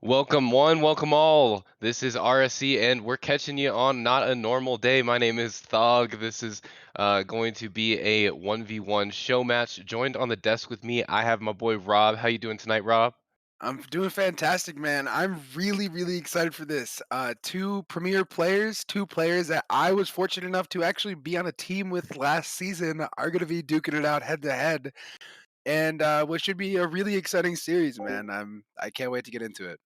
Welcome one, welcome all. This is RSC, and we're catching you on not a normal day. My name is Thog. This is going to be a 1v1 show match. Joined on the desk with me, I have my boy Rob. How you doing tonight, Rob? I'm doing fantastic, man. I'm really excited for this. Two premier players, two players that I was fortunate enough to actually be on a team with last season are going to be duking it out head to head, and what should be a really exciting series, man. I can't wait to get into it.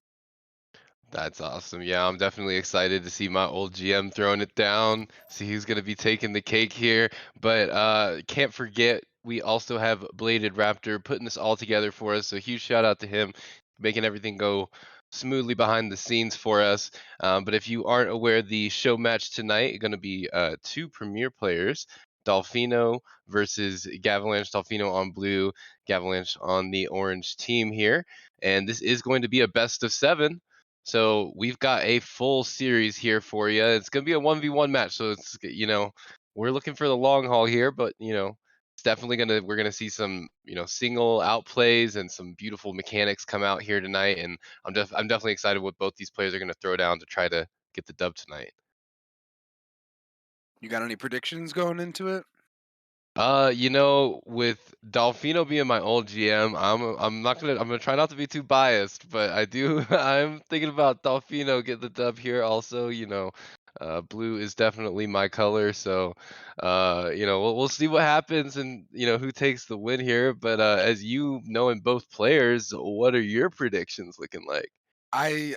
That's awesome. Yeah, I'm definitely excited to see my old GM throwing it down, see who's going to be taking the cake here. But can't forget, we also have Bladed Raptor putting this all together for us. So huge shout out to him, making everything go smoothly behind the scenes for us. But if you aren't aware, the show match tonight going to be two premier players. Dolphino versus Gavalanche. Dolphino on blue, Gavalanche on the orange team here. And this is going to be a best of seven. So we've got a full series here for you. It's gonna be a 1v1 match, so we're looking for the long haul here, but it's definitely we're gonna see some single outplays and some beautiful mechanics come out here tonight, and I'm definitely excited what both these players are gonna throw down to try to get the dub tonight. You got any predictions going into it? With Dolphino being my old GM, I'm gonna try not to be too biased, but I do I'm thinking about Dolphino get the dub here also, blue is definitely my color, so we'll see what happens and who takes the win here. But as you knowing both players, what are your predictions looking like? I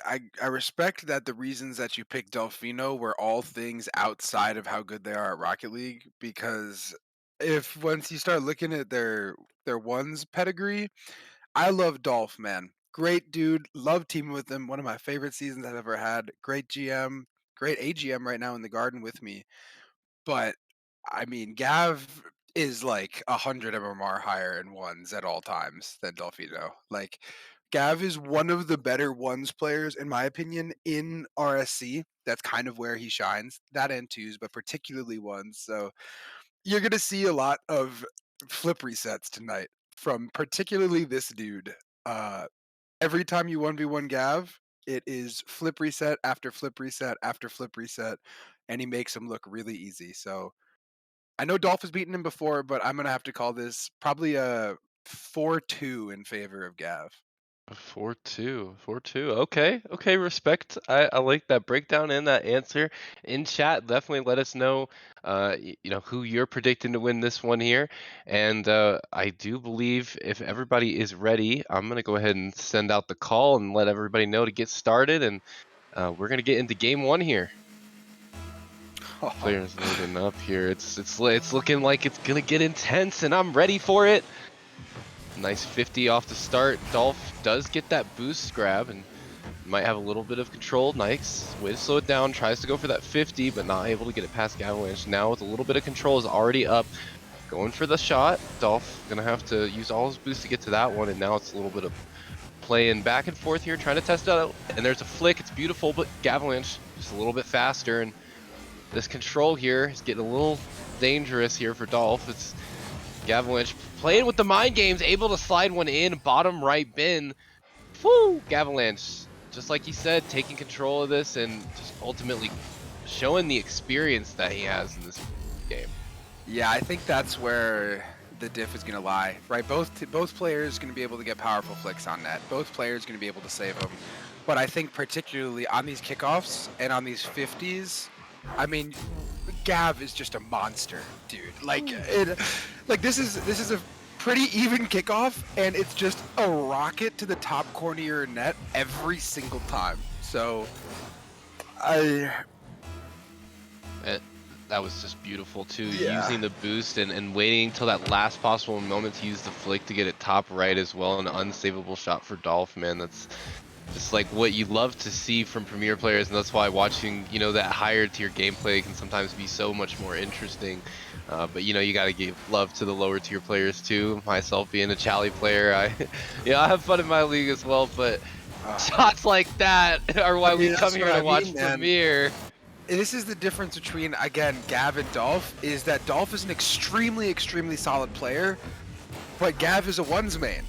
respect that the reasons that you picked Delfino were all things outside of how good they are at Rocket League, because if once you start looking at their ones pedigree, I love Dolph, man. Great dude. Love teaming with him. One of my favorite seasons I've ever had. Great GM. Great AGM right now in the garden with me. But I mean, Gav is like 100 MMR higher in ones at all times than Dolphino. Like, Gav is one of the better ones players, in my opinion, in RSC. That's kind of where he shines. That and twos, but particularly ones. So you're going to see a lot of flip resets tonight from particularly this dude. Uh, every time you 1v1 Gav, it is flip reset after flip reset after flip reset, and he makes him look really easy. So I know Dolph has beaten him before, but I'm gonna have to call this probably a 4-2 in favor of Gav. 4-2, 4-2. Okay, okay, respect. I like that breakdown and that answer. In chat, definitely let us know, who you're predicting to win this one here. And I do believe if everybody is ready, I'm gonna go ahead and send out the call and let everybody know to get started. And we're gonna get into game one here. Players loading up here. It's looking like it's gonna get intense, and I'm ready for it. Nice 50 off the start. Dolph does get that boost grab and might have a little bit of control. Nice way to slow it down. Tries to go for that 50, but not able to get it past Gavalanche. Now with a little bit of control is already up. Going for the shot. Dolph gonna have to use all his boost to get to that one, and now it's a little bit of playing back and forth here, trying to test it out. And there's a flick. It's beautiful, but Gavalanche just a little bit faster, and this control here is getting a little dangerous here for Dolph. It's Gavalanche playing with the mind games, able to slide one in, bottom right bin. Woo! Gavalanche, just like he said, taking control of this and just ultimately showing the experience that he has in this game. Yeah, I think that's where the diff is gonna lie, right? Both players gonna be able to get powerful flicks on net. Both players gonna be able to save them. But I think particularly on these kickoffs and on these 50s, I mean, Gav is just a monster, dude. Like this is a pretty even kickoff, and it's just a rocket to the top corner of your net every single time. So I And that was just beautiful too, yeah. using the boost and waiting till that last possible moment to use the flick to get it top right as well. An unsavable shot for Dolph, man. That's just like what you love to see from premier players, and that's why watching that higher tier gameplay can sometimes be so much more interesting. But you got to give love to the lower tier players too. Myself being a Chally player, I I have fun in my league as well. But shots like that are I why we mean, come that's what here I to mean, watch man. Premier. This is the difference between, again, Gav and Dolph, is that Dolph is an extremely solid player, but Gav is a ones main.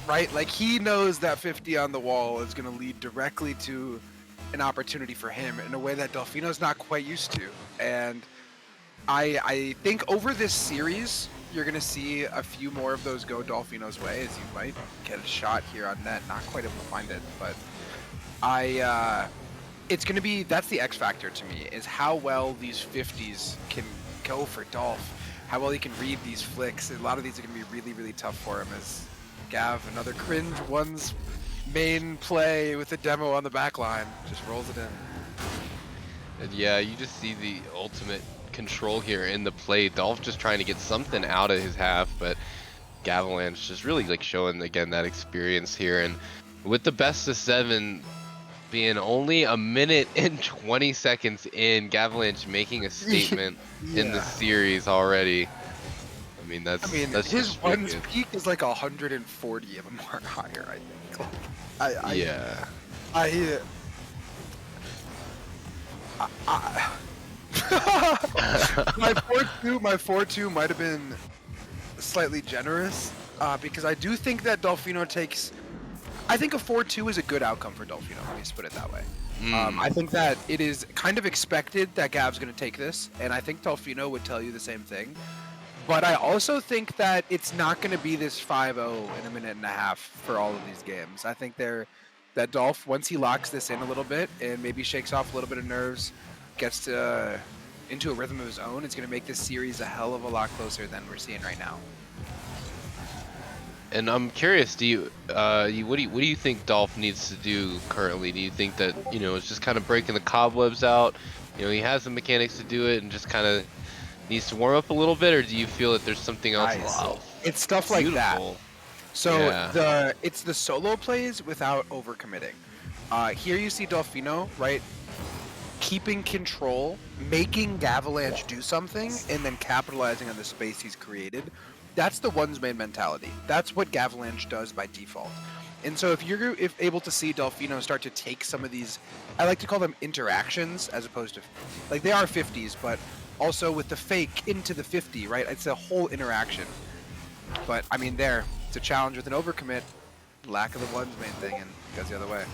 right? Like he knows that 50 on the wall is going to lead directly to an opportunity for him in a way that Dolphino's not quite used to. And I think over this series, you're going to see a few more of those go Dolphino's way, as you might get a shot here on net. Not quite able to find it, but it's going to be, that's the X factor to me, is how well these 50s can go for Dolph, how well he can read these flicks. A lot of these are going to be really, really tough for him as Gav, another cringe one's main play with the demo on the back line, just rolls it in. And yeah, you just see the ultimate control here in the play. Dolph just trying to get something out of his half, but Gavalanche just really like showing again that experience here. And with the best of 7 being only a minute and 20 seconds in, Gavalanche making a statement in the Yeah. series already. I mean, I mean, that's his just really runs good. peak is like 140 of them are higher, I think. Yeah. I, I my 4-2 might have been slightly generous, because I do think that Dolphino takes. I think a 4-2 is a good outcome for Dolphino. Let me just put it that way. I Mm. think that it is kind of expected that Gav's going to take this, and I think Dolphino would tell you the same thing. But I also think that it's not going to be this 5-0 in a minute and a half for all of these games. I think that Dolph, once he locks this in a little bit and maybe shakes off a little bit of nerves, gets to into a rhythm of his own, it's going to make this series a hell of a lot closer than we're seeing right now. And I'm curious, do what do you think Dolph needs to do currently? Do you think that, it's just kind of breaking the cobwebs out? He has the mechanics to do it and just kind of needs to warm up a little bit, or do you feel that there's something else? Nice. Wow, It's stuff like that. beautiful. So Yeah. it's the solo plays without overcommitting. Here you see Dolphino, right? Keeping control, making Gavalanche do something, and then capitalizing on the space he's created. That's the one's main mentality. That's what Gavalanche does by default. And so if able to see Dolphino start to take some of these, I like to call them interactions as opposed to, like they are 50s, but also with the fake into the 50, right? It's a whole interaction. But I mean, it's a challenge with an overcommit. Lack of the one's main thing, and it goes the other way.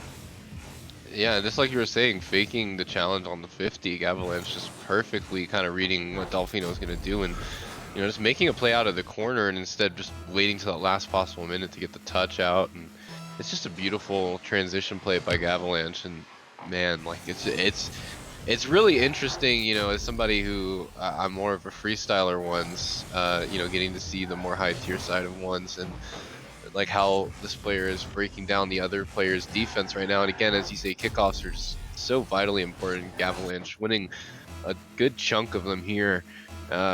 Yeah, just like you were saying, faking the challenge on the 50, Gavalanche just perfectly kind of reading what Dolphino was going to do and, just making a play out of the corner and instead just waiting till that last possible minute to get the touch out. And it's just a beautiful transition play by Gavalanche. And man, like it's really interesting, as somebody who I'm more of a freestyler once, getting to see the more high tier side of ones and like how this player is breaking down the other player's defense right now. And again, as you say, kickoffs are just so vitally important. Gavalanche winning a good chunk of them here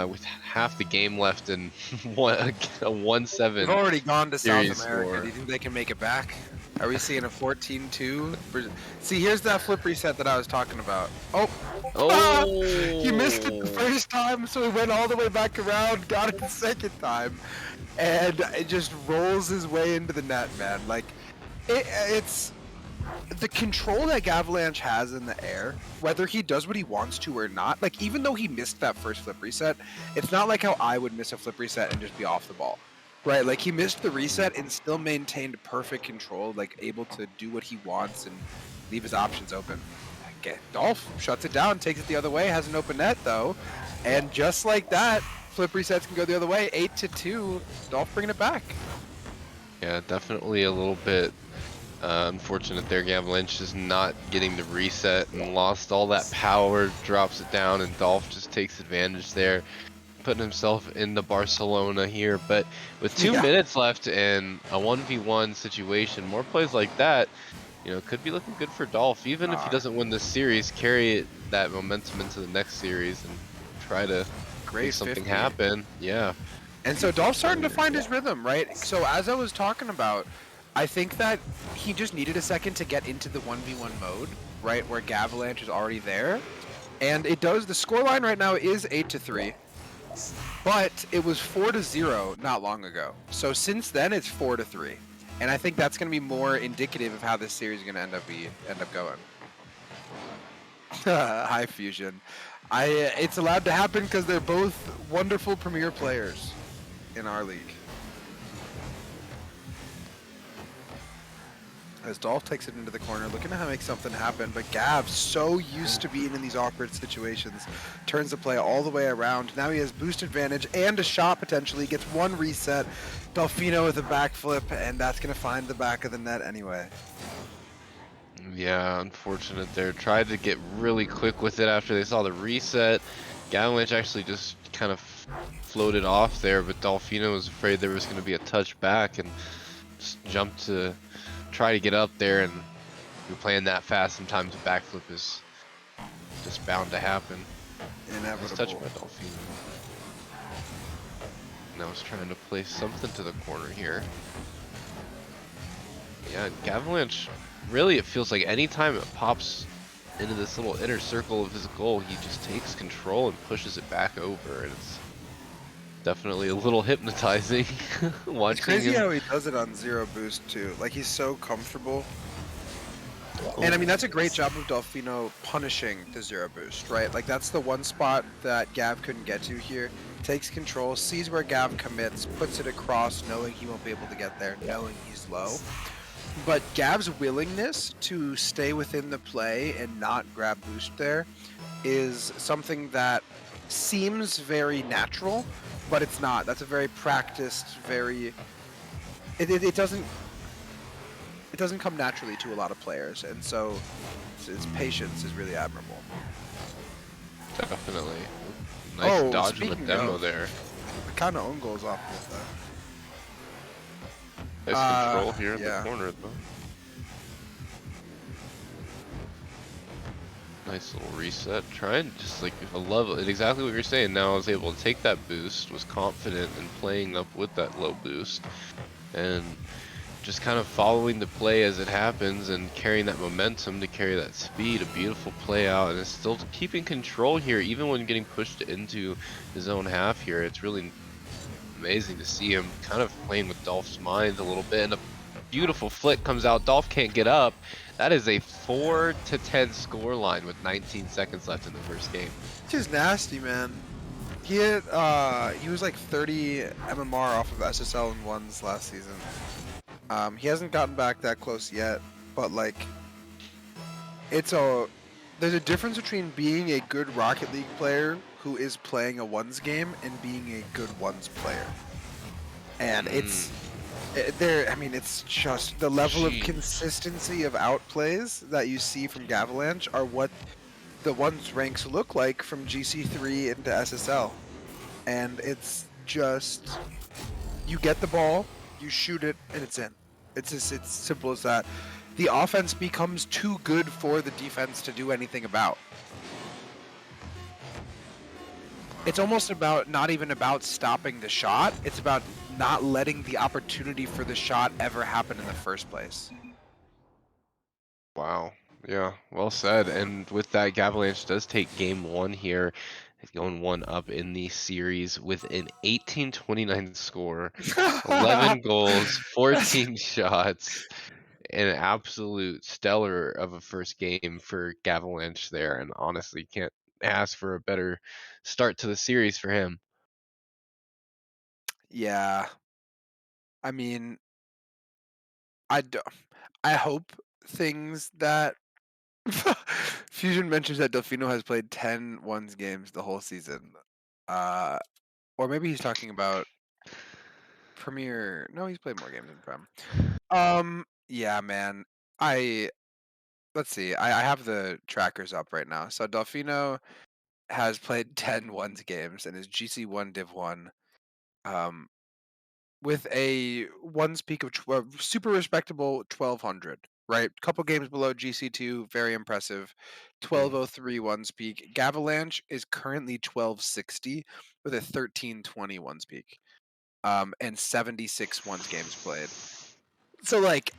with half the game left and a They've 1-7 already gone to South series America. Do score. you think they can make it back? Are we seeing a 14-2? See, here's that flip reset that I was talking about. Oh, he missed it the Oh, first time, so he went all the way back around, got it the second time, and it just rolls his way into the net, man. Like, it's the control that Gavalanche has in the air, whether he does what he wants to or not. Like, even though he missed that first flip reset, it's not like how I would miss a flip reset and just be off the ball. Right, like he missed the reset and still maintained perfect control, like able to do what he wants and leave his options open. Okay, Dolph shuts it down, takes it the other way, has an open net though, and just like that, flip resets can go the other way. 8-2, Dolph bringing it back. yeah, definitely a little bit unfortunate there. Gavalanche is not getting the reset and lost all that power, drops it down, and Dolph just takes advantage there, putting himself in the Barcelona here. But with 2 Yeah, minutes left in a 1v1 situation, more plays like that, could be looking good for Dolph. Even if he uh, doesn't win this series, carry that momentum into the next series and try to make great something 50. happen. Yeah. And so Dolph's starting to find his rhythm, right? So as I was talking about, I think that he just needed a second to get into the 1v1 mode, right, where Gavalanche is already there. And it does, the scoreline right now is 8-3, but it was 4-0 not long ago. So since then it's 4-3. And I think that's going to be more indicative of how this series is going to end up going. High Fusion. It's allowed to happen because they're both wonderful premier players in our league. as Dolph takes it into the corner, looking to make something happen, but Gav, so used to being in these awkward situations, turns the play all the way around. Now he has boost advantage and a shot potentially, gets one reset. Dolphino with a backflip, and that's going to find the back of the net anyway. Yeah, unfortunate there. Tried to get really quick with it after they saw the reset. Gavalanche actually just kind of floated off there, but Dolphino was afraid there was going to be a touch back and just jumped to try to get up there. And you're playing that fast, sometimes a backflip is just bound to happen. Nice touch Inevitable. by Dolphino. And I was trying to place something to the corner here. Yeah, Gavalanche, really it feels like anytime it pops into this little inner circle of his goal, he just takes control and pushes it back over, and it's definitely a little hypnotizing It's watching crazy him. how he does it on zero boost too. Like he's so comfortable. And I mean, Oh, that's a great job of Dolphino punishing the zero boost, right? Like that's the one spot that Gav couldn't get to here. Takes control, sees where Gav commits, puts it across, knowing he won't be able to get there, knowing he's low. But Gav's willingness to stay within the play and not grab boost there is something that seems very natural, but it's not. That's a very practiced, very it doesn't come naturally to a lot of players, and so his patience is really admirable. definitely. Nice Oh, dodge on the speaking demo of, there. kind of own goals off of that. Nice control here in the Yeah. corner though. Nice little reset. Trying just like I love it. Exactly what you're saying. Now I was able to take that boost, was confident in playing up with that low boost, and just kind of following the play as it happens and carrying that momentum to carry that speed. A beautiful play out, and it's still keeping control here, even when getting pushed into his own half here. It's really amazing to see him kind of playing with Dolph's mind a little bit, and a beautiful flick comes out. Dolph can't get up. That is a 4-10 score line with 19 seconds left in the first game. Just nasty, man. He was like 30 MMR off of SSL in ones last season. He hasn't gotten back that close yet, but like, there's a difference between being a good Rocket League player who is playing a ones game and being a good ones player. And Mm, I mean, it's just the level of jeez. consistency of outplays that you see from Gavalanche are what the ones ranks look like from GC3 into SSL. And it's just, you get the ball, you shoot it, and it's in. It's simple as that. The offense becomes too good for the defense to do anything about. It's almost about not even about stopping the shot. It's about not letting the opportunity for the shot ever happen in the first place. Wow. Yeah, well said. And with that, Gavalanche does take game one here. It's going one up in the series with an 18-29 score, 11 goals, 14 shots. An absolute stellar of a first game for Gavalanche there, and honestly can't ask for a better start to the series for him. Yeah, I mean, I do, I hope things that Fusion mentions that Delfino has played 10 ones games the whole season. Uh, or maybe he's talking about Premier. No, he's played more games than Prem. Yeah, man. I let's see. I have the trackers up right now. So Delfino has played 10 ones games and is GC1 Div 1. Um, with a ones peak of super respectable 1200, right? Couple games below GC2, very impressive. Mm. 1203 ones peak. Gavalanche is currently 1260 with a 1320 ones peak. And 76 ones games played. So like,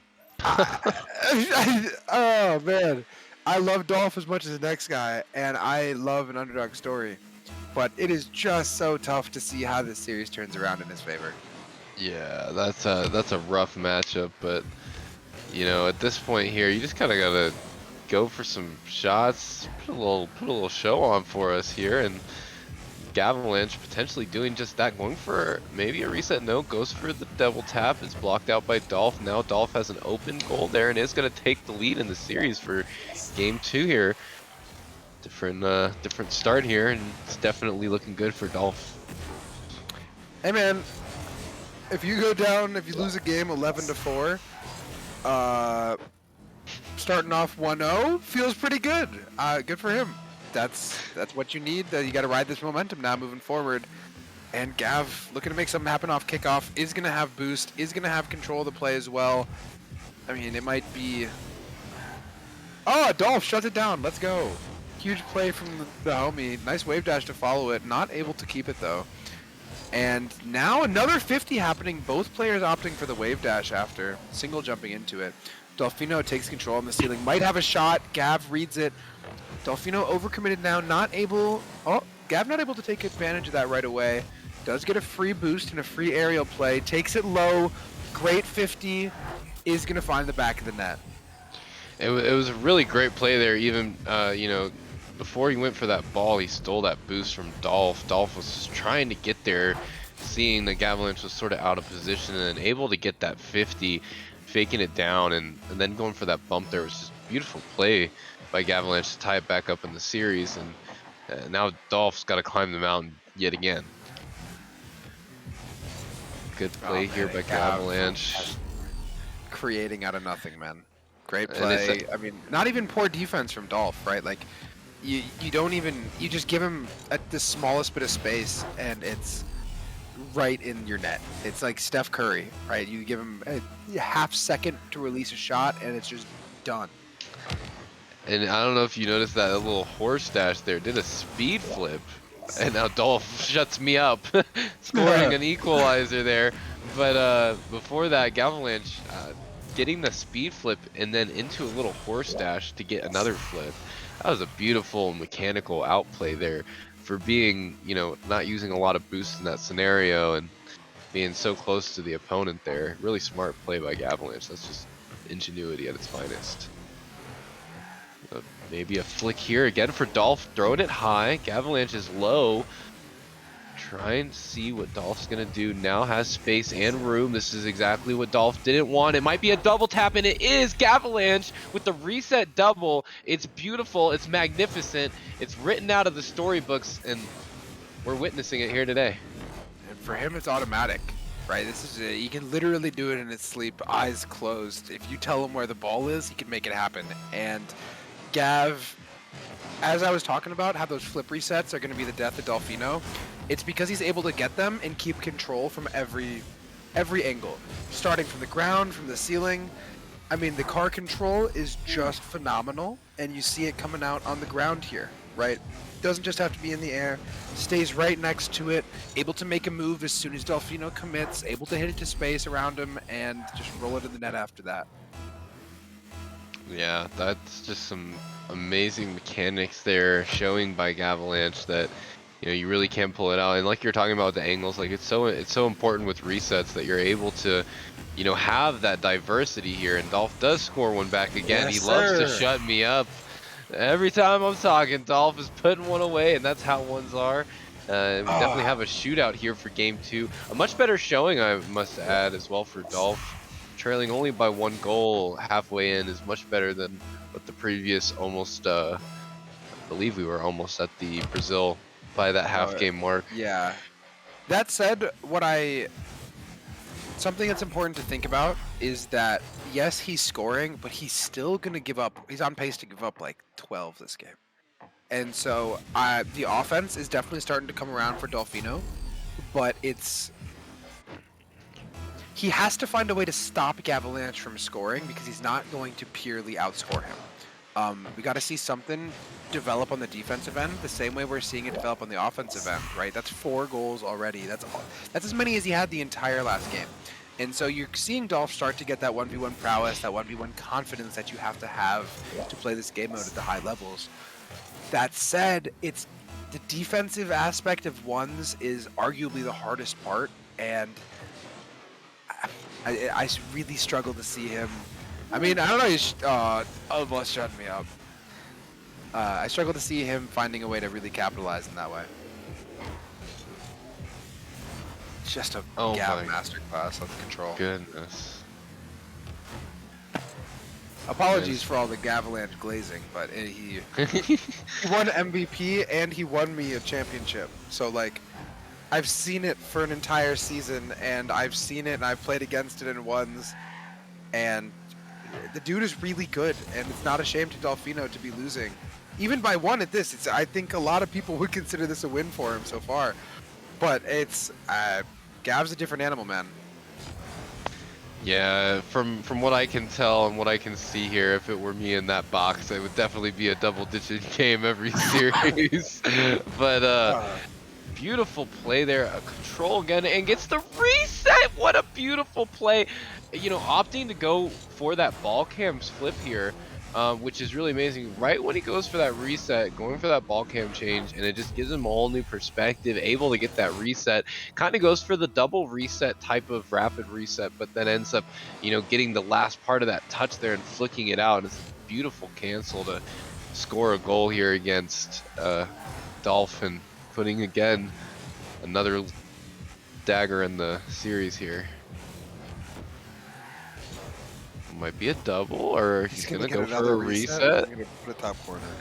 oh man, I love Dolph as much as the next guy, and I love an underdog story. But it is just so tough to see how this series turns around in his favor. Yeah, that's a rough matchup, but at this point here, you just kind of gotta go for some shots, put a little show on for us here, and Gavalanche potentially doing just that, going for maybe a reset. No, goes for the double tap. It's blocked out by Dolph. Now Dolph has an open goal there and is going to take the lead in the series for game 2 here. Different start here, and it's definitely looking good for Dolph. Hey man, if you go down, if you lose a game 11-4, starting off 1-0 feels pretty good. Good for him. That's what you need. You got to ride this momentum now moving forward. And Gav looking to make something happen off kickoff, is going to have boost, is going to have control of the play as well. I mean, it might be... Oh, Dolph shuts it down. Let's go. Huge play from the homie. Nice wave dash to follow it. Not able to keep it though. And now another 50 happening. Both players opting for the wave dash after single jumping into it. Dolphino takes control on the ceiling. Might have a shot. Gav reads it. Dolphino overcommitted now. Not able... Oh, Gav not able to take advantage of that right away. Does get a free boost and a free aerial play. Takes it low. Great 50. Is going to find the back of the net. It was a really great play there. Even, you know, before he went for that ball, he stole that boost from Dolph. Dolph was just trying to get there, seeing the Gavalanche was sort of out of position and able to get that 50, faking it down, and then going for that bump there was just beautiful play by Gavalanche to tie it back up in the series. And now Dolph's got to climb the mountain yet again. Good play here by Gavalanche. Creating out of nothing, man. Great play. I mean, not even poor defense from Dolph, right? Like, you don't even, you just give him the smallest bit of space and it's right in your net. It's like Steph Curry, right? You give him a half second to release a shot and it's just done. And I don't know if you noticed that little horse dash there, did a speed flip. And now Dolph shuts me up, scoring an equalizer there. But before that, Gavalanche getting the speed flip and then into a little horse dash to get another flip. That was a beautiful mechanical outplay there for being, you know, not using a lot of boost in that scenario and being so close to the opponent there. Really smart play by Gavalanche. That's just ingenuity at its finest. Maybe a flick here again for Dolph, throwing it high. Gavalanche is low. Trying to see what Dolph's gonna do. Now has space and room. This is exactly what Dolph didn't want. It might be a double tap, and it is Gavalanche with the reset double. It's beautiful. It's magnificent. It's written out of the storybooks, and we're witnessing it here today. And for him, it's automatic, right? This is he can literally do it in his sleep, eyes closed. If you tell him where the ball is, he can make it happen. And Gav, as I was talking about, how those flip resets are going to be the death of Dolphino. It's because he's able to get them and keep control from every angle, starting from the ground, from the ceiling. I mean, the car control is just phenomenal, and you see it coming out on the ground here, right? Doesn't just have to be in the air, stays right next to it, able to make a move as soon as Dolphino commits, able to hit it to space around him, and just roll it in the net after that. Yeah, that's just some amazing mechanics there, showing by Gavalanche that, you know, you really can pull it out. And like you're talking about the angles, like it's so important with resets that you're able to, you know, have that diversity here. And Dolph does score one back again. Yes, he loves to sir. shut me up. Every time I'm talking, Dolph is putting one away, and that's how ones are. We definitely have a shootout here for game 2. A much better showing, I must add, as well for Dolph. Trailing only by 1 goal halfway in is much better than what the previous almost, I believe we were almost at the Brazil by that half game mark. Yeah. That said, something that's important to think about is that, yes, he's scoring, but he's still going to give up. He's on pace to give up like 12 this game. And so the offense is definitely starting to come around for Dolphino, but he has to find a way to stop Gavalanche from scoring because he's not going to purely outscore him. We got to see something develop on the defensive end the same way we're seeing it develop on the offensive end, right? That's 4 goals already. That's as many as he had the entire last game. And so you're seeing Dolph start to get that 1v1 prowess, that 1v1 confidence that you have to play this game mode at the high levels. That said, it's the defensive aspect of ones is arguably the hardest part, and I really struggle to see him. I mean, I don't know, he's almost shutting me up. I struggle to see him finding a way to really capitalize in that way. Just a Oh Gav my masterclass on control. goodness. Apologies There's for all the Gavalanche glazing, but he won MVP and he won me a championship. So like I've seen it for an entire season, and I've seen it and I've played against it in ones, and the dude is really good, and it's not a shame to Dolphino to be losing. Even by one at this, it's I think a lot of people would consider this a win for him so far. But it's Gav's a different animal, man. Yeah, from what I can tell and what I can see here, if it were me in that box, it would definitely be a double-digit game every series. But Uh, beautiful play there, a control again, and gets the reset. What a beautiful play! Opting to go for that ball cams flip here, which is really amazing. Right when he goes for that reset, going for that ball cam change, and it just gives him a whole new perspective. Able to get that reset, kind of goes for the double reset type of rapid reset, but then ends up, getting the last part of that touch there and flicking it out. And it's a beautiful cancel to score a goal here against Dolphin, putting again another dagger in the series here. Might be a double, or he's he's gonna gonna get go for another a reset, or reset. he's gonna put a top corner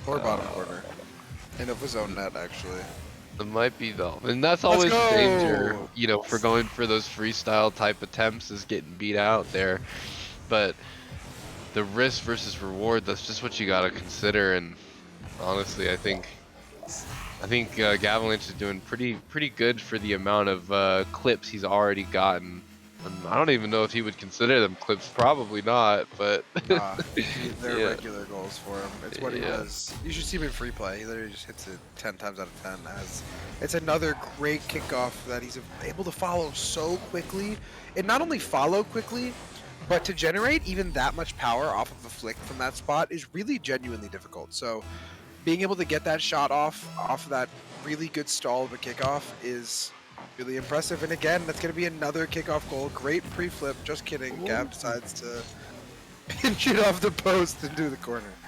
or bottom Uh, corner, and of his own net actually. it might be though, and that's Let's always the danger, go. for going for those freestyle type attempts is getting beat out there. But the risk versus reward, that's just what you gotta consider. And honestly, I think Gavalanche is doing pretty good for the amount of clips he's already gotten. And I don't even know if he would consider them clips. Probably not, but Nah, they're yeah, regular goals for him. It's what he yeah. does. You should see him in free play. He literally just hits it 10 times out of 10. As it's another great kickoff that he's able to follow so quickly. And not only follow quickly, but to generate even that much power off of a flick from that spot is really genuinely difficult. So being able to get that shot off of that really good stall of a kickoff is really impressive. And again, that's going to be another kickoff goal. Great pre-flip. Just kidding. Gav Ooh. decides to pinch it off the post into the corner.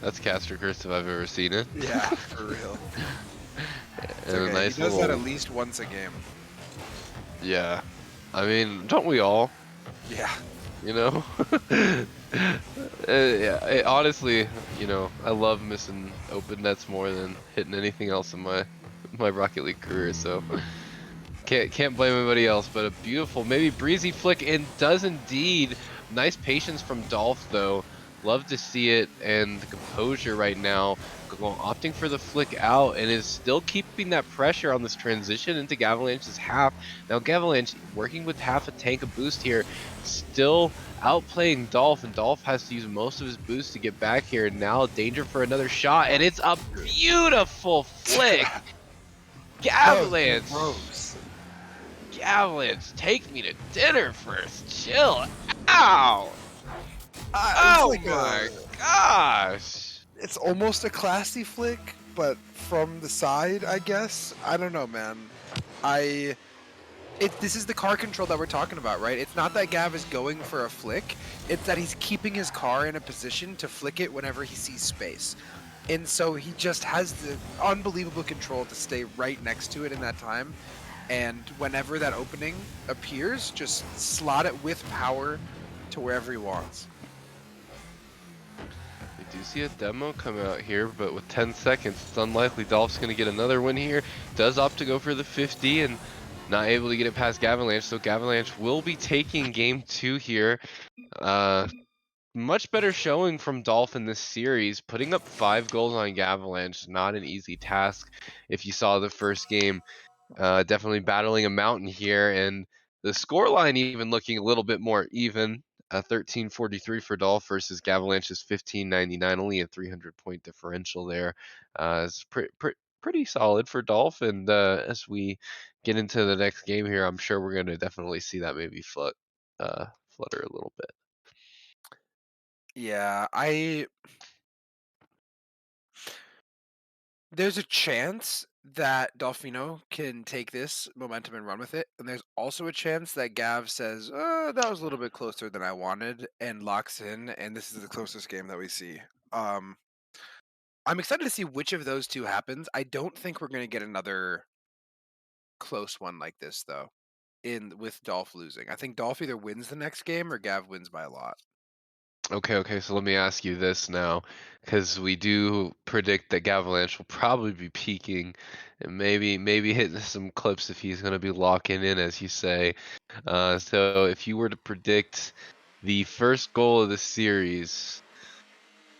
That's caster curse if I've ever seen it. Yeah, for real. It's And a okay. He nice does that at little, least once a game. yeah. I mean, don't we all? Yeah. You know? Yeah. Honestly, I love missing open nets more than hitting anything else in my Rocket League career. So can't blame anybody else. But a beautiful, maybe breezy flick, and does indeed. Nice patience from Dolph though. Love to see it, and the composure right now, opting for the flick out, and is still keeping that pressure on this transition into Gavalanche's half. Now Gavalanche working with half a tank of boost here, still outplaying Dolph, and Dolph has to use most of his boost to get back here. And now danger for another shot, and it's a beautiful flick. That was Gavalanche. gross. Gavalanche, take me to dinner first. Chill out. It's Oh like my gosh. it's almost a classy flick, but from the side, I guess. I don't know, man. I this is the car control that we're talking about, right? It's not that Gav is going for a flick, it's that he's keeping his car in a position to flick it whenever he sees space. And so he just has the unbelievable control to stay right next to it in that time. And whenever that opening appears, just slot it with power to wherever he wants. We do see a demo come out here, but with 10 seconds, it's unlikely Dolph's going to get another win here. Does opt to go for the 50 and not able to get it past Gavalanche, so Gavalanche will be taking game 2 here. Much better showing from Dolph in this series, putting up 5 goals on Gavalanche, not an easy task. If you saw the first game, definitely battling a mountain here, and the scoreline even looking a little bit more even. 1343 for Dolph versus Gavalanche's 1599, only a 300-point differential there. It's pretty solid for Dolph, and as we get into the next game here, I'm sure we're going to definitely see that maybe flutter a little bit. Yeah, there's a chance that Dolphino can take this momentum and run with it, and there's also a chance that Gav says, "That was a little bit closer than I wanted," and locks in, and this is the closest game that we see. Um, I'm excited to see which of those two happens. I don't think we're going to get another close one like this though. In with Dolph losing, I think Dolph either wins the next game or Gav wins by a lot. Okay, okay, so let me ask you this now, because we do predict that Gavalanche will probably be peaking and maybe hitting some clips if he's going to be locking in, as you say. So if you were to predict the first goal of the series,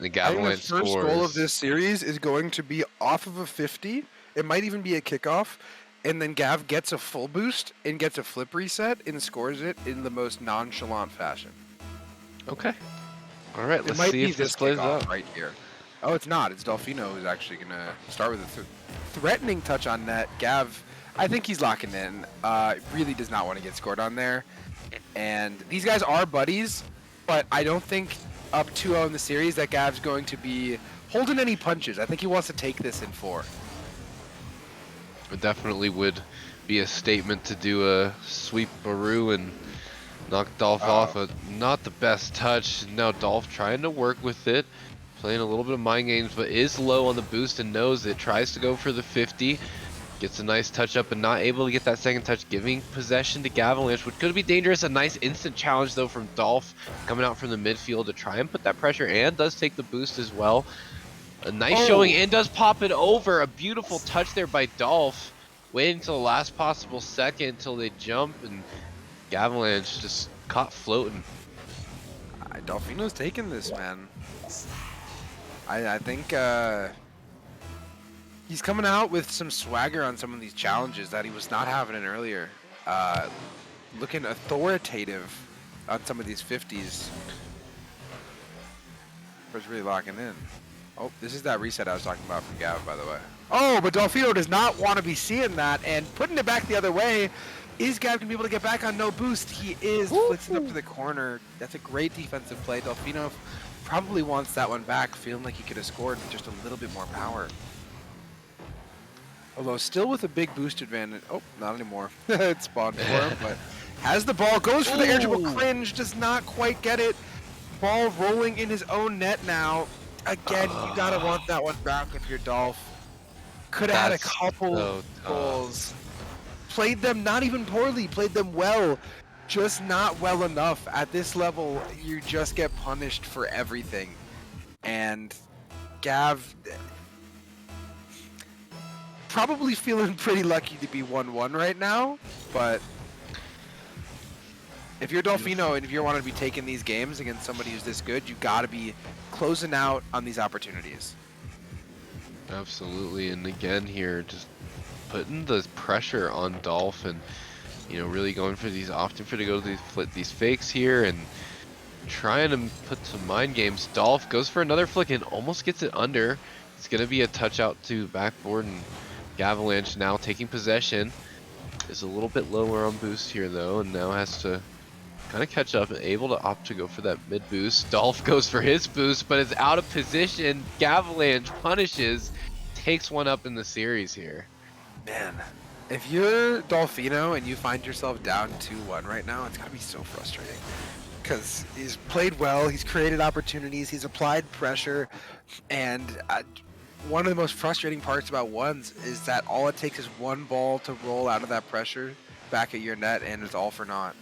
the I think the Gavalanche first goal of scores. this series is going to be off of a 50. It might even be a kickoff. And then Gav gets a full boost and gets a flip reset and scores it in the most nonchalant fashion. Okay, all right, It let's might see be if this this plays kickoff out. right here. Oh, it's not. It's Dolphino who's actually going to start with a threatening touch on net. Gav, I think he's locking in. Really does not want to get scored on there. And these guys are buddies, but I don't think up 2-0 in the series that Gav's going to be holding any punches. I think he wants to take this in 4. It definitely would be a statement to do a sweep Baru and knock Dolph off. Uh-oh. Not the best touch. Now Dolph trying to work with it, playing a little bit of mind games, but is low on the boost and knows it. Tries to go for the 50. Gets a nice touch up and not able to get that second touch, giving possession to Gavalanche, which could be dangerous. A nice instant challenge though from Dolph coming out from the midfield to try and put that pressure, and does take the boost as well. A nice showing Oh, and does pop it over. A beautiful touch there by Dolph. Waiting until the last possible second until they jump, and Gavalanche just caught floating. Dolphino's taking this, man. I think he's coming out with some swagger on some of these challenges that he was not having in earlier. Looking authoritative on some of these 50s. Was really locking in. Oh, this is that reset I was talking about from Gav, by the way. Oh, but Dolphino does not want to be seeing that, and putting it back the other way. Is Gav going to be able to get back on no boost? He is. Flitzing up to the corner. That's a great defensive play. Dolphino probably wants that one back, feeling like he could have scored with just a little bit more power. Although still with a big boost advantage. Oh, not anymore. It spawned for him, but has the ball, goes for the air dribble, cringe, does not quite get it. Ball rolling in his own net now. Again, you gotta want that one back if you're Dolph. Could have had a That's couple so tough. goals. Played them not even poorly, played them well. Just not well enough. At this level, you just get punished for everything. And Gav probably feeling pretty lucky to be 1-1 right now, but if you're Dolphino and if you want to be taking these games against somebody who's this good, you got to be closing out on these opportunities. Absolutely, and again here, just putting the pressure on Dolph, and really going for these, often for to go to these fakes here and trying to put some mind games. Dolph goes for another flick and almost gets it under. It's gonna be a touch out to backboard, and Gavalanche now taking possession. Is a little bit lower on boost here though, and now has to kind of catch up and able to opt to go for that mid boost. Dolph goes for his boost, but is out of position. Gavalanche punishes, takes one up in the series here. Man, if you're Dolphino and you find yourself down 2-1 right now, it's gotta be so frustrating. Because he's played well, he's created opportunities, he's applied pressure, and one of the most frustrating parts about ones is that all it takes is one ball to roll out of that pressure back at your net, and it's all for naught.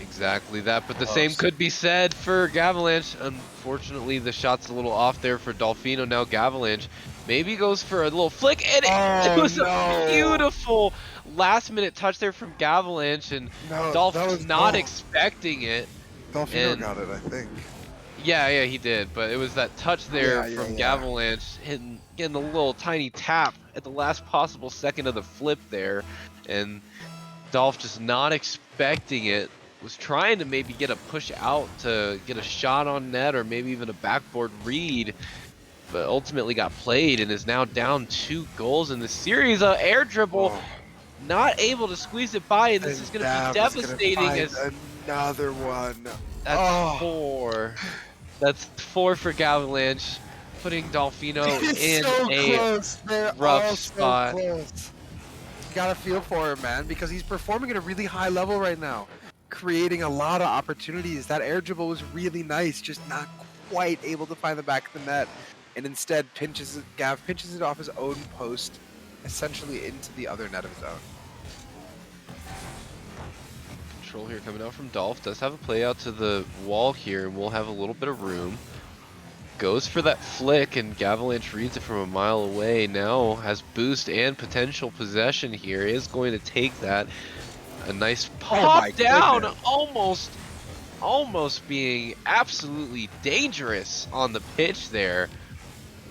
Exactly that, but the Close. same could be said for Gavalanche. Unfortunately, the shot's a little off there for Dolphino. Now Gavalanche maybe goes for a little flick, and it Oh was a no! beautiful last-minute touch there from Gavalanche, and No, Dolph that was was not expecting it. Dolphino And got it, I think. yeah, he did, but it was that touch there Yeah. from Gavalanche getting a little tiny tap at the last possible second of the flip there, and Dolph just not expecting it. Was trying to maybe get a push out to get a shot on net or maybe even a backboard read, but ultimately got played and is now down 2 goals in the series. Air dribble, Oh. not able to squeeze it by, and this is going to be Dav is gonna devastating. find As another one. that's Oh. 4. That's 4 for Gavalanche, putting Dolphino It's in so a close. They're rough all spot. so close. You gotta feel for him, man, because he's performing at a really high level right now, creating a lot of opportunities. That air dribble was really nice, just not quite able to find the back of the net, and instead Gav pinches it off his own post essentially into the other net of his own. Control here coming out from Dolph. Does have a play out to the wall here, and we'll have a little bit of room. Goes for that flick, and Gavalanche reads it from a mile away. Now has boost and potential possession here. Is going to take that. A nice Oh pop my down, goodness. almost being absolutely dangerous on the pitch there.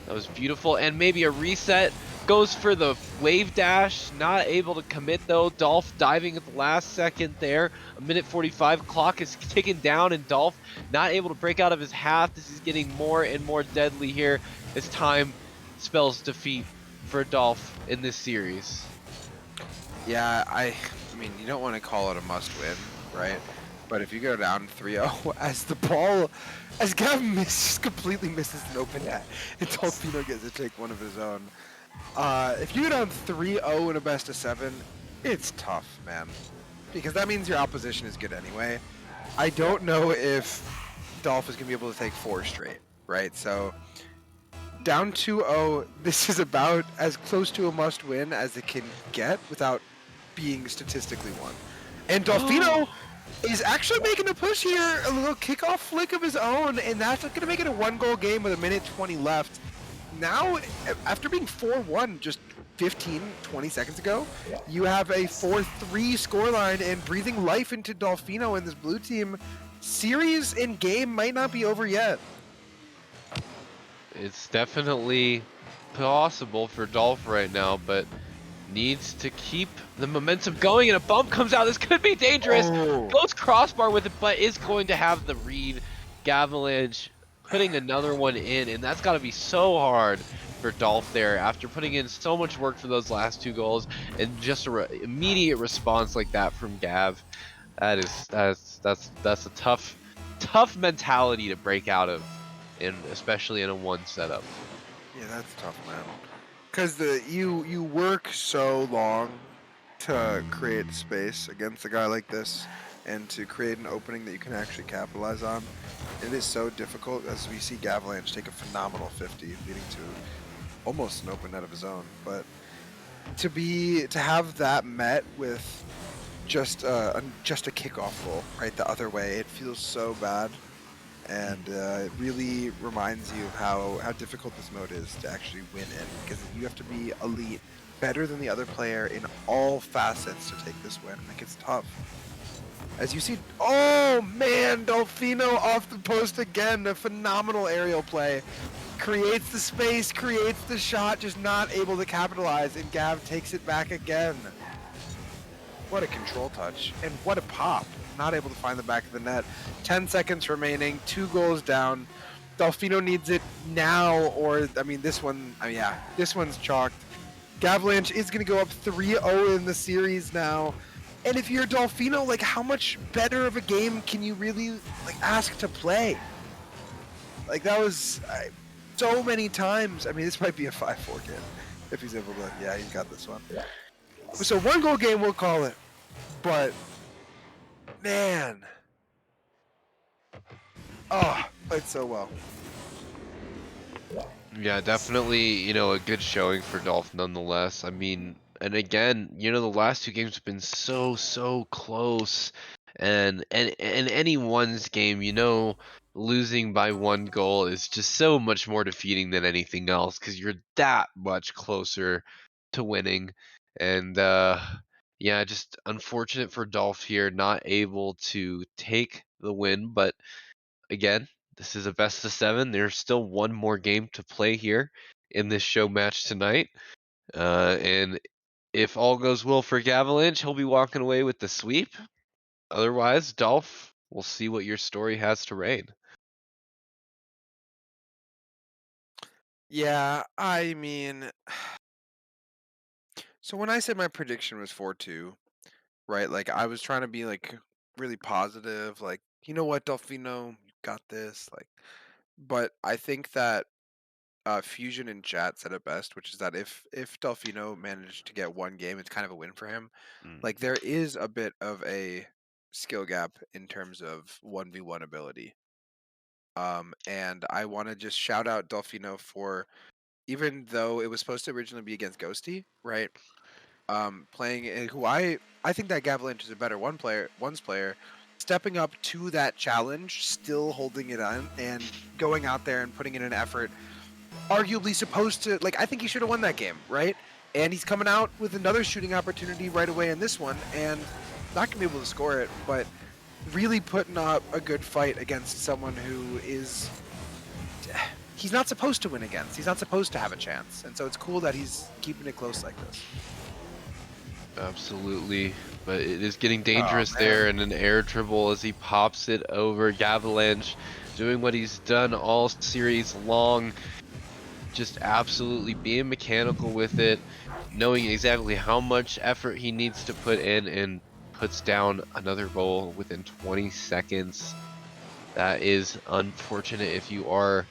That was beautiful. And maybe a reset. Goes for the wave dash. Not able to commit though. Dolph diving at the last second there. A minute 45. Clock is ticking down, and Dolph not able to break out of his half. This is getting more and more deadly here as time spells defeat for Dolph in this series. Yeah, I mean, you don't want to call it a must win, right? But if you go down 3-0 as the ball, as Gavin just completely misses an open net, and Dolphino gets to take one of his own. If you go down 3-0 in a best of 7, it's tough, man. Because that means your opposition is good anyway. I don't know if Dolph is going to be able to take 4 straight, right? So down 2-0, this is about as close to a must win as it can get without being statistically won. And Dolphino is actually making a push here, a little kickoff flick of his own, and that's going to make it a 1-goal game with a minute 20 left. Now, after being 4-1 just 15, 20 seconds ago, you have a 4-3 scoreline and breathing life into Dolphino and this blue team. Series in game might not be over yet. It's definitely possible for Dolph right now, but needs to keep the momentum going, and a bump comes out. This could be dangerous. Oh, Goes crossbar with it, but is going to have the read. Gavalanche putting another one in, and that's got to be so hard for Dolph there after putting in so much work for those last 2 goals, and just a immediate response like that from Gav. That's a tough mentality to break out of, in especially in a one setup. yeah, that's tough, man. Because you work so long to create space against a guy like this, and to create an opening that you can actually capitalize on. It is so difficult, as we see Gavalanche take a phenomenal 50, leading to almost an open net of his own. But to have that met with just a kickoff goal, right, the other way, it feels so bad. And it really reminds you of how difficult this mode is to actually win in, because you have to be elite, better than the other player in all facets to take this win. Like, it's tough. As you see, oh man, Dolphino off the post again, a phenomenal aerial play. Creates the space, creates the shot, just not able to capitalize, and Gav takes it back again. What a control touch, and what a pop. Not able to find the back of the net. 10 seconds remaining, 2 goals down. Dolphino needs it now, or, I mean, this one, yeah, this one's chalked. Gavalanche is going to go up 3-0 in the series now. And if you're Dolphino, like, how much better of a game can you really, like, ask to play? Like, that was so many times. I mean, this might be a 5-4 game if he's able to, yeah, he's got this one. So 1-goal game, we'll call it. But man, oh, played so well. Yeah, definitely, a good showing for Dolph nonetheless. I mean, and again, the last 2 games have been so close. And any one's game, losing by 1 goal is just so much more defeating than anything else because you're that much closer to winning. And yeah, just unfortunate for Dolph here, not able to take the win, but again, this is a best of 7. There's still one more game to play here in this show match tonight. And if all goes well for Gavalanche, he'll be walking away with the sweep. Otherwise, Dolph, we'll see what your story has to reign. Yeah, I mean, so when I said my prediction was 4-2, right? Like, I was trying to be like really positive, like, you know what, Delfino, you got this. Like, but I think that Fusion in chat said it best, which is that if Delfino managed to get one game, it's kind of a win for him. Mm. Like, there is a bit of a skill gap in terms of 1v1 ability. And I want to just shout out Delfino for even though it was supposed to originally be against Ghosty, right? Playing who I think that Gavalanche is a better ones player, stepping up to that challenge, still holding it on and going out there and putting in an effort. Arguably supposed to like I think he should have won that game, right? And he's coming out with another shooting opportunity right away in this one, and not gonna be able to score it, but really putting up a good fight against someone who is he's not supposed to win against. He's not supposed to have a chance, and so it's cool that he's keeping it close like this. Absolutely, but it is getting Oh dangerous man. there, and an air dribble as he pops it over. Gavalanche doing what he's done all series long, just absolutely being mechanical with it, knowing exactly how much effort he needs to put in, and puts down another goal within 20 seconds. That is unfortunate if you are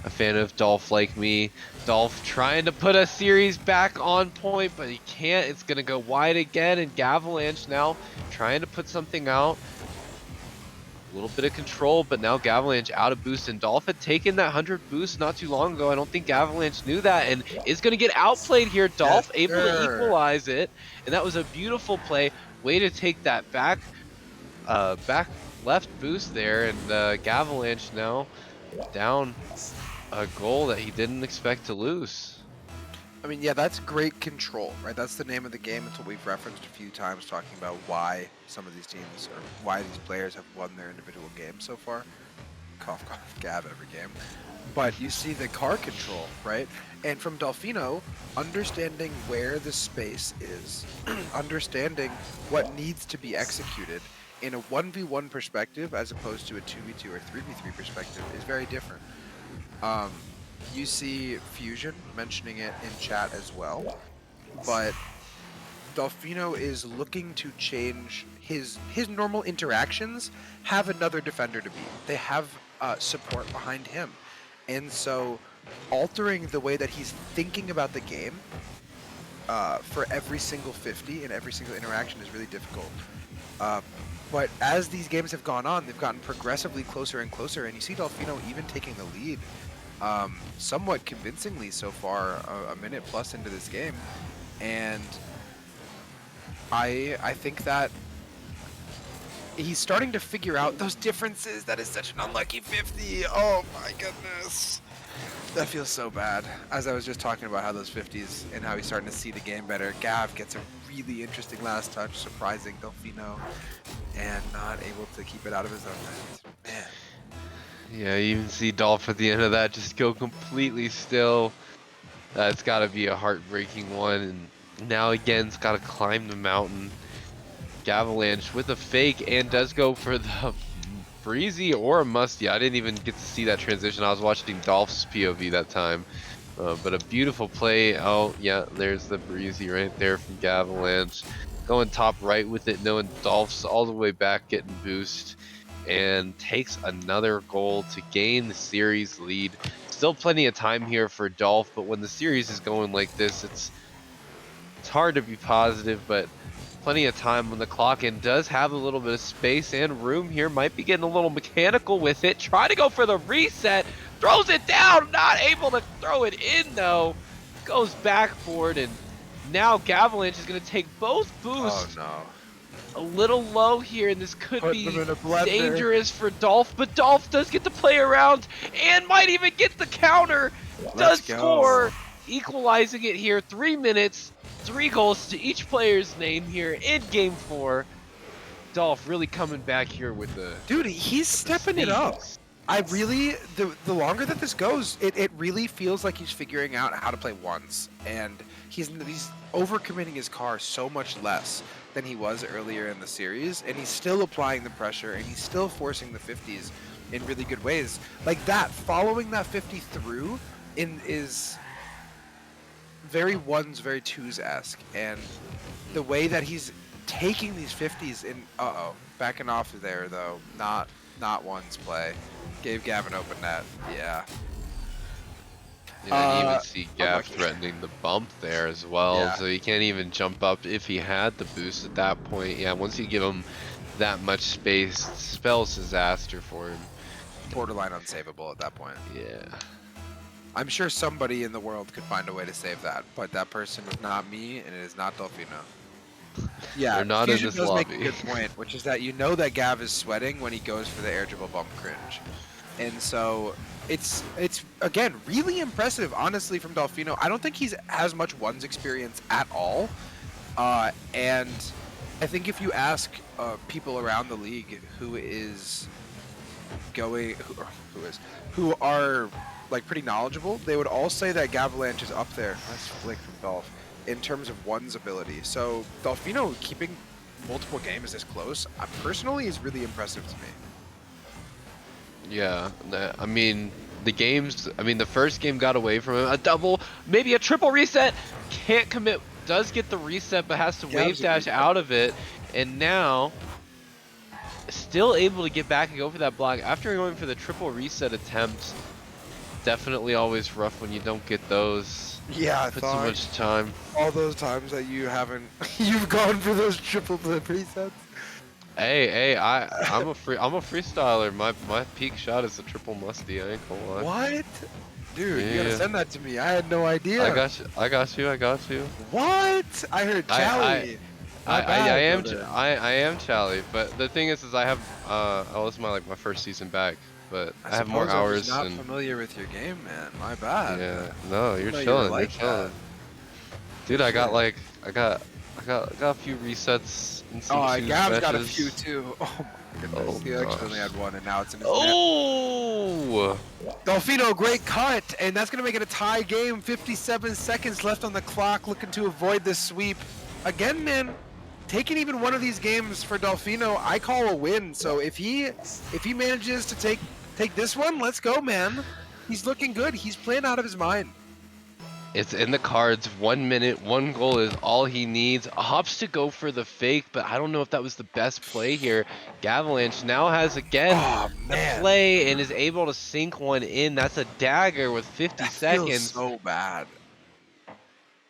a fan of Dolph like me. Dolph trying to put a series back on point, but he can't. It's going to go wide again, and Gavalanche now trying to put something out. A little bit of control, but now Gavalanche out of boost, and Dolph had taken that 100 boost not too long ago. I don't think Gavalanche knew that, and is going to get outplayed here. Yes, Dolph able to sir. equalize it, and that was a beautiful play. Way to take that back left boost there, and Gavalanche now down a goal that he didn't expect to lose. I mean, yeah, that's great control, right? That's the name of the game. It's what we've referenced a few times, talking about why some of these teams or why these players have won their individual games so far. Cough, cough, Gav every game. But you see the car control, right? And from Dolphino, understanding where the space is, understanding what needs to be executed in a 1v1 perspective as opposed to a 2v2 or 3v3 perspective is very different. Um, you see Fusion mentioning it in chat as well, but Dolphino is looking to change his normal interactions, have another defender to beat. They have support behind him, and so altering the way that he's thinking about the game for every single 50 and every single interaction is really difficult. Uh, but as these games have gone on, they've gotten progressively closer and closer, and you see Dolphino even taking the lead somewhat convincingly so far, a minute plus into this game. And I think that he's starting to figure out those differences. That is such an unlucky 50. Oh my goodness. That feels so bad. As I was just talking about how those 50s and how he's starting to see the game better, Gav gets a really interesting last touch, surprising Dolphino, and not able to keep it out of his own end. Man. Yeah, you even see Dolph at the end of that just go completely still. It's got to be a heartbreaking one, and now again, it's got to climb the mountain. Gavalanche with a fake and does go for the breezy or a musty. I didn't even get to see that transition. I was watching Dolph's POV that time. But a beautiful play. Oh, yeah, there's the breezy right there from Gavalanche. Going top right with it, knowing Dolph's all the way back getting boost. And takes another goal to gain the series lead. Still plenty of time here for Dolph, but when the series is going like this, it's hard to be positive, but plenty of time on the clock, and does have a little bit of space and room here. Might be getting a little mechanical with it. Try to go for the reset. Throws it down. Not able to throw it in, though. Goes backboard, and now Gavalanche is going to take both Oh boosts. no. A little low here, and this could Put them be in a blender. dangerous for Dolph, but Dolph does get to play around and might even get the counter. Let's Does go. score, equalizing it here. 3 minutes, 3 goals to each player's name here in Game 4. Dolph really coming back here with Dude, he's the stepping it up. speeds. I really the longer that this goes, it really feels like he's figuring out how to play ones, and he's overcommitting his car so much less than he was earlier in the series, and he's still applying the pressure, and he's still forcing the 50s in really good ways. Like that, following that 50 through is very ones, very twos-esque, and the way that he's taking these 50s in backing off of there though, not one's play. Gave Gavin open net. Yeah. Yeah, and you even see Gav Unlucky. threatening the bump there as well, Yeah. so he can't even jump up if he had the boost at that point. Yeah, once you give him that much space, spells disaster for him. Borderline unsavable at that point. Yeah. I'm sure somebody in the world could find a way to save that, but that person is not me, and it is not Dolphino. Yeah, They're not in Fusion this does make a lobby. good point, which is that you know that Gav is sweating when he goes for the air dribble bump cringe. And so it's again really impressive, honestly, from Dolphino. I don't think he's has much ones experience at all. And I think if you ask people around the league who is going who, or who are like pretty knowledgeable, they would all say that Gavalanche is up there. Nice flick from Dolph in terms of one's ability. So Dolphino keeping multiple games this close, personally, is really impressive to me. Yeah, I mean, the first game got away from him. A double, maybe a triple reset. Can't commit. Does get the reset, but has to wave Gav's a dash reset. out of it. And now, still able to get back and go for that block after going for the triple reset attempt. Definitely always rough when you don't get those. Yeah, I Put so thought much time. all those times that you haven't you've gone for those triple flip resets. Hey, I'm a freestyler. My peak shot is a triple musty. I ain't gonna lie. What? Dude, you gotta Yeah, send that to me. I had no I idea. got you. I got you. I got you. What? I heard I Chally. My bad, brother. I am Charlie, but the thing is I have this is my first season back, but I I have more suppose I'm just hours not and familiar with your game, man. My bad. yeah, no, Didn't you're know you were chilling, you're like that. chilling. Dude, For I got sure. like I got a few resets in some Oh, twos Gav's got a few matches. too. Oh my goodness. Oh He actually only gosh. had one, and now it's in his net. Oh! Dolphino, great cut, and that's going to make it a tie game. 57 seconds left on the clock, looking to avoid this sweep. Again, man, taking even one of these games for Dolphino, I call a win. So if he manages to take this one, let's go, man. He's looking good. He's playing out of his mind. It's in the cards. 1 minute, one goal is all he needs. Opts to go for the fake, but I don't know if that was the best play here. Gavalanche now has again Oh the man, play and is able to sink one in. That's a dagger with 50 that feels seconds. so bad.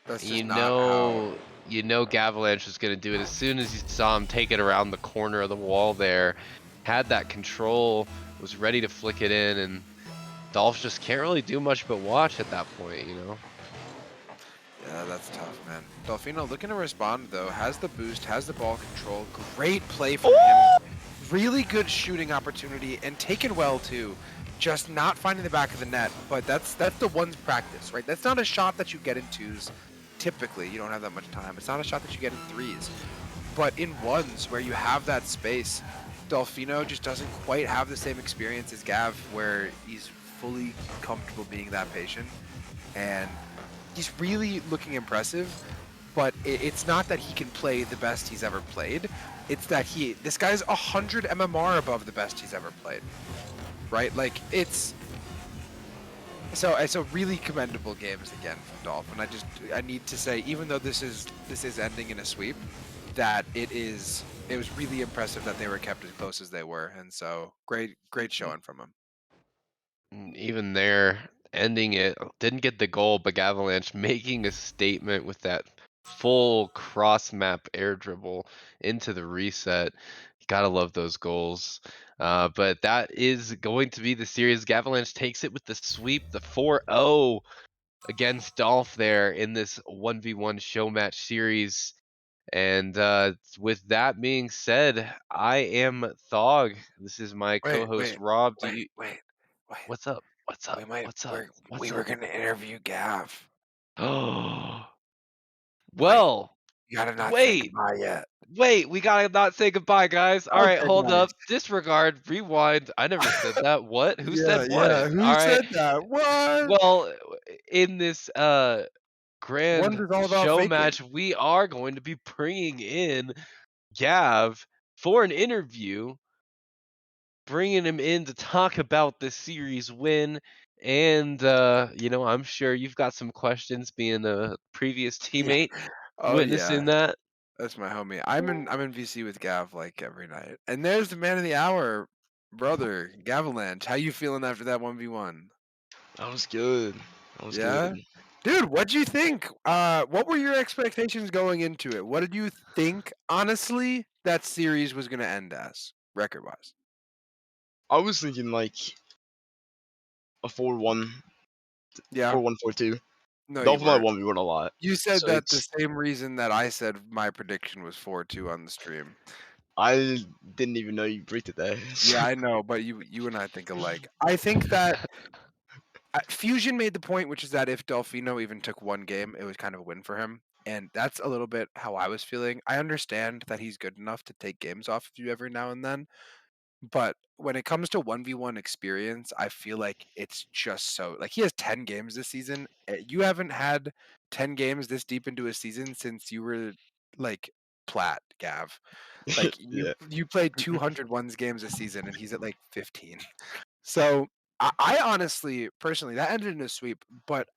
That's You just not how. know, you know Gavalanche was going to do it as soon as you saw him take it around the corner of the wall there. Had that control, was ready to flick it in, and Dolph just can't really do much but watch at that point, you know? Yeah, that's tough, man. Dolphino looking to respond, though. Has the boost, has the ball control. Great play from him. Oh! Really good shooting opportunity, and taken well, too. Just not finding the back of the net, but that's the one's practice, right? That's not a shot that you get in twos. Typically, you don't have that much time. It's not a shot that you get in threes. But in ones, where you have that space, Dolphino just doesn't quite have the same experience as Gav, where he's fully comfortable being that patient. And he's really looking impressive, but it's not that he can play the best he's ever played. It's that this guy's 100 MMR above the best he's ever played, right? Like it's a really commendable games again from Dolph, and I need to say, even though this is ending in a sweep, that it was really impressive that they were kept as close as they were, and so great showing from him. Even there, ending it, didn't get the goal, but Gavalanche making a statement with that full cross map air dribble into the reset. You gotta love those goals. But that is going to be the series. Gavalanche takes it with the sweep, the 4-0 against Dolph there in this 1v1 show match series. And with that being said, I am Thog. This is my Wait, co-host wait, Rob. wait, wait, wait. What's up? What's up? We might What's up? we What's were up? gonna interview Gav. Oh, Wait, well, you gotta not say wait, goodbye yet. wait. We gotta not say goodbye, guys. All right, Okay, hold nice. up. Disregard. Rewind. I never said that. What? Who Yeah, said what? yeah. Who All right. said that? What? Well, in this One's grand is all about show faking. match, we are going to be bringing in Gav for an interview, bringing him in to talk about this series win. And I'm sure you've got some questions being a previous Yeah. teammate Oh witnessing yeah. that. That's my homie. I'm in VC with Gav like every night. And there's the man of the hour, brother, Gavalanche. How you feeling after that 1v1? I was good. I was good. Yeah? Dude, what'd you think? What were your expectations going into it? What did you think, honestly, that series was gonna end as, record-wise? I was thinking like a 4-1 Yeah. 4-1, 4-2. No, you Dolphin might weren't. 1v1 a lot. You said So that the it's same reason that I said my prediction was 4-2 on the stream. I didn't even know you predicted that. Yeah, I know, but you and I think alike. I think that Fusion made the point, which is that if Dolphino even took one game, it was kind of a win for him. And that's a little bit how I was feeling. I understand that he's good enough to take games off of you every now and then. But when it comes to 1v1 experience, I feel like it's just so like he has 10 games this season. You haven't had 10 games this deep into a season since you were like plat, Gav. Like Yeah. you played 200 ones games a season and he's at like 15. So I honestly, personally, that ended in a sweep, but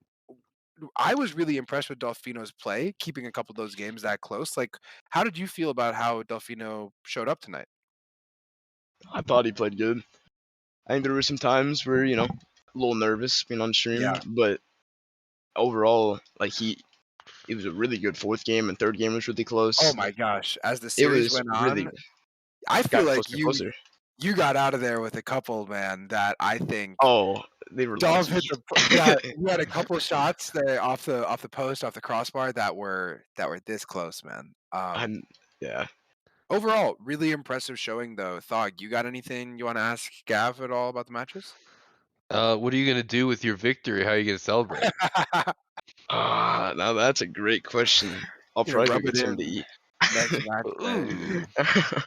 I was really impressed with Dolphino's play, keeping a couple of those games that close. Like, how did you feel about how Dolphino showed up tonight? I thought he played good. I think there were some times where, a little nervous being on stream, Yeah. but overall, like it was a really good fourth game and third game was really Oh close. my gosh, as the It series was went really on, I feel got like closer and closer. you got out of there with a couple, man, that I think Oh, they were Dolph lucky. hit yeah, he had a couple shots there off the post, off the crossbar that were this close, man. I'm yeah. Overall, really impressive showing though. Thog, you got anything you want to ask Gav at all about the matches? What are you gonna do with your victory? How are you gonna celebrate? Now that's a great question. I'll You know, probably go rub get it something to in eat. next match day. Ooh.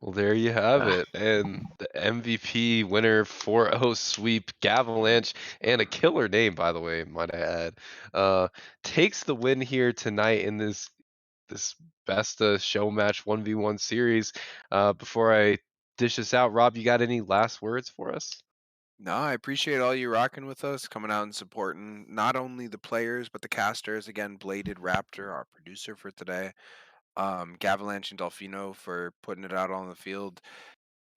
Well, there you have it. And the MVP winner 4-0 sweep, Gavalanche, and a killer name, by the way, might I add, uh, takes the win here tonight in this best show match 1v1 series. Before I dish this out, Rob, you got any last words for us? No, I appreciate all you rocking with us, coming out and supporting not only the players but the casters. Again, Bladed Raptor, our producer for today. Gavalanche and Dolphino for putting it out on the field.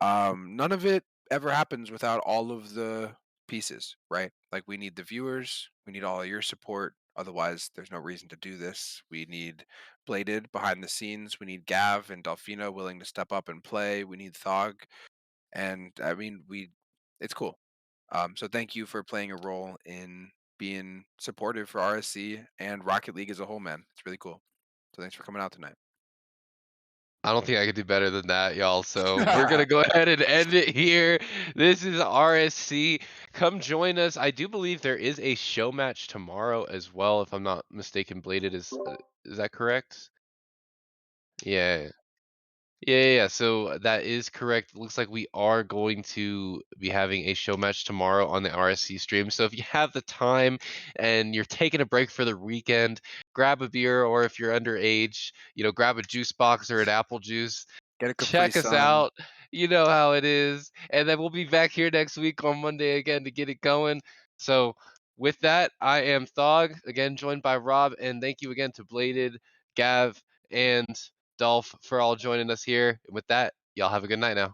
None of it ever happens without all of the pieces, right? Like we need the viewers, we need all of your support. Otherwise, there's no reason to do this. We need Bladed behind the scenes. We need Gav and Dolphino willing to step up and play. We need Thog, and I mean, it's cool. So thank you for playing a role in being supportive for RSC and Rocket League as a whole, man. It's really cool. So thanks for coming out tonight. I don't think I could do better than that, y'all. So we're gonna go ahead and end it here. This is RSC. Come join us. I do believe there is a show match tomorrow as well, if I'm not mistaken. Bladed is that correct? Yeah. Yeah. So that is correct. Looks like we are going to be having a show match tomorrow on the RSC stream. So if you have the time and you're taking a break for the weekend, grab a beer, or if you're underage, grab a juice box or an apple juice. Get a Capri Check us Sun. out. You know how it is. And then we'll be back here next week on Monday again to get it going. So with that, I am Thog, again joined by Rob, and thank you again to Bladed, Gav, and Dolph for all joining us here. And with that, y'all have a good night now.